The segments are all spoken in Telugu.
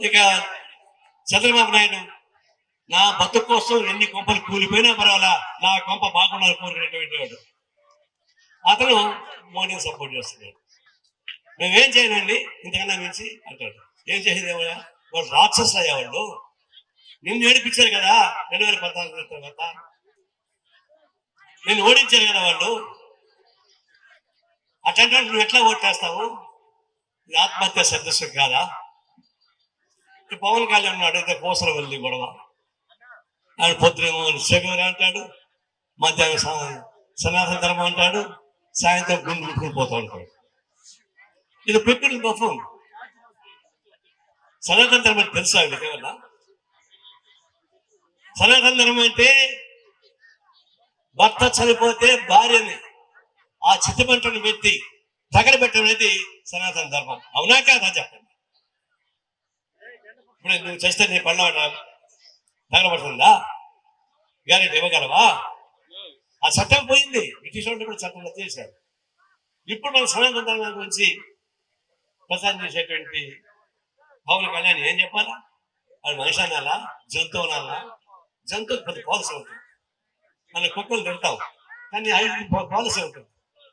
ఇక చంద్రబాబు నాయుడు నా బతుకు కోసం ఎన్ని కొంపలు కూలిపోయినా పర్వాలా, నా కొంప బాగున్నారు కోరుకునేటువంటి వాడు. అతను మోడీని సపోర్ట్ చేస్తున్నాడు. మేమేం చేయనండి ఇంతకన్నా మించి అంటాడు. ఏం చేసేది ఎవరా? వాడు రాక్షసులు అయ్యేవాళ్ళు. నిన్ను ఏడిపించారు కదా 2014 తర్వాత, నిన్ను ఓడించారు కదా వాళ్ళు. అట్లాంటి నువ్వు ఎట్లా ఓటేస్తావు? ఇది ఆత్మహత్య సదస్సు కాదా? పవన్ కళ్యాణ్ ఉన్నాడు, అయితే కోసలు వెళ్ళి గొడవ. ఆయన పొద్దునేమో శబరి అంటాడు, మధ్యాహ్నం సనాతన ధర్మం అంటాడు, సాయంత్రం గుండు పోతూ ఉంటాడు. ఇది పెట్టిన బఫం. సనాతన ధర్మం తెలుసా అండి? ఏమన్నా సనాతన ధర్మం అంటే భర్త చనిపోతే భార్యని ఆ చిత్తమంటను పెట్టి తగలబెట్టడం అనేది సనాతన ధర్మం. అవునా కాదా చెప్పండి. ఇప్పుడు నువ్వు చేస్తే నీ పళ్ళ తగలబడుతుందా? గ్యారెంటీ ఇవ్వగలవా? ఆ చట్టం పోయింది. బ్రిటిష్ వాళ్ళు కూడా చట్టం రద్దు చేశారు. ఇప్పుడు మన సనాతన ధర్మం గురించి ప్రచారం చేసేటువంటి పవన్ కళ్యాణ్ ఏం చెప్పాలా? అది మనిషి అనాలా, జంతువు అనాలా? జంతువు పెద్ద పాలసీ ఉంటుంది. మన కుక్కలు తింటాం, కానీ ఐదు పాలసీ ఉంటుంది.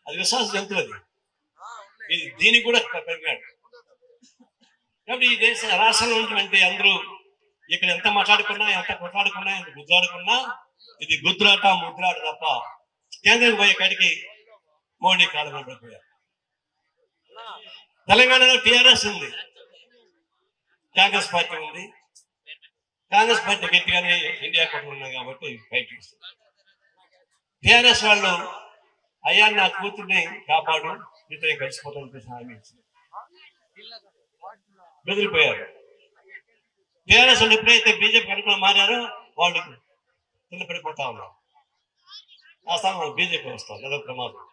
అది విశ్వాస జంతువు. అది దీనికి కూడా పెరిగాడు. కాబట్టి ఈ దేశ రాష్ట్రంలో ఉన్నటువంటి అందరూ ఇక్కడ ఎంత మాట్లాడుకున్నా, ఎంత కొట్లాడుకున్నా, ఎంత గుద్దాడుకున్నా ఇది గుద్దులాట ముద్దులాట తప్ప కేంద్రం పోయే కాడికి మోడీ కాలం పడిపోయారు. తెలంగాణలో టీఆర్ఎస్ ఉంది, కాంగ్రెస్ పార్టీ ఉంది. కాంగ్రెస్ పార్టీ గట్టిగానే ఇండియా కూడా ఉన్నాయి కాబట్టి ఫైట్ చేస్తుంది. టీఆర్ఎస్ వాళ్ళు అయ్యా నా కూతుర్ని కాపాడు, మీతో కలిసిపోతాను చెప్పేసి హామీ ఇచ్చింది. బెదిరిపోయారు. టీఆర్ఎస్ వాళ్ళు ఎప్పుడైతే బీజేపీ అనుకుని మారారో వాళ్ళు కింద పడిపోతా ఉన్నారు. ఆ స్థానం వాళ్ళు బీజేపీ వస్తారు. అదొక ప్రమాదం.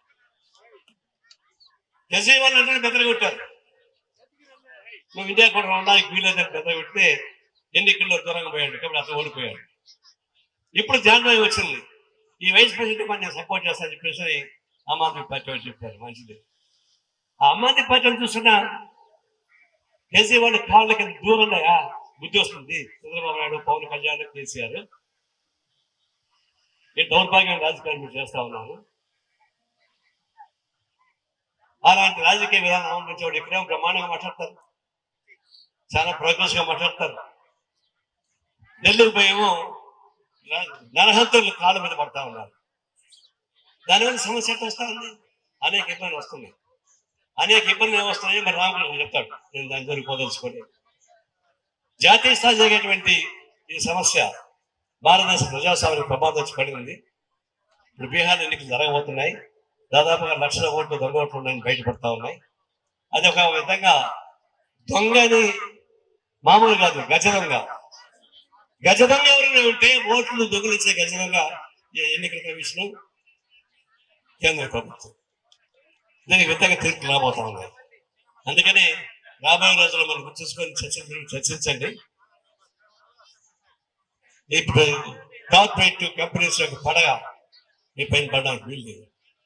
కేజ్రీవాల్ అంటే బెదరగొట్టారు. నువ్వు ఇండియా కూడా ఉండడానికి వీలేదని బెదరగొట్టితే ఎన్నికల్లో దూరంగా పోయాడు. కాబట్టి అతను ఓడిపోయాడు. ఇప్పుడు జాన్వాయి వచ్చింది. ఈ వైస్ ప్రెసిడెంట్ నేను సపోర్ట్ చేస్తానని చెప్పేసి ఆమ్ ఆద్మీ పార్టీ వాళ్ళు చెప్పారు. మంచిది. ఆ ఆమ్ ఆద్మీ పార్టీని చూస్తున్న కేసీఆర్ కాళ్ళకి దూరంగా బుద్ధి వస్తుంది. చంద్రబాబు నాయుడు, పవన్ కళ్యాణ్, కేసీఆర్ ఈ దౌర్భాగ్యం రాజకీయాలు మీరు చేస్తా ఉన్నారు. అలాంటి రాజకీయ విధానం అవలంబించేవాడు ఇక్కడేమో బ్రహ్మాండంగా మాట్లాడతారు, చాలా ప్రోగ్రెస్ గా మాట్లాడతారు. ఢిల్లీకి పోయేమో నరహంతులు కాళ్ళ మీద పడతా ఉన్నారు. దానివల్ల సమస్య ఎట్లా వస్తా ఉంది? అనేక ఇబ్బందులు వస్తున్నాయి. అనేక ఇబ్బందులు ఏమొస్తున్నాయో మరి రామకృష్ణ చెప్తాడు. నేను దాని జోలికి పోదలుచుకోండి. జాతీయ స్థాయి జరిగేటువంటి ఈ సమస్య భారతదేశ ప్రజాస్వామ్యానికి ప్రమాదం వచ్చి పడింది. ఇప్పుడు బీహార్ ఎన్నికలు జరగబోతున్నాయి. దాదాపుగా 1,00,000 ఓట్లు దొంగ ఓట్లు ఉన్నాయని బయటపడతా ఉన్నాయి. అది ఒక విధంగా దొంగని మామూలు కాదు, గజ దొంగ. గజ దొంగ ఎవరైనా ఉంటే ఓట్లు దొంగలిచ్చే గజ దొంగ ఎన్నికల కమిషన్, కేంద్ర ప్రభుత్వం దీనికి విధంగా తీర్పు రాబోతా ఉన్నాయి. అందుకని రాబోయే రోజుల్లో మనం గుర్తుంచుకొని చర్చించండి. ఇప్పుడు కార్పొరేట్ కంపెనీస్ యొక్క పడగ మీ పైన పడడానికి వీలు లేదు.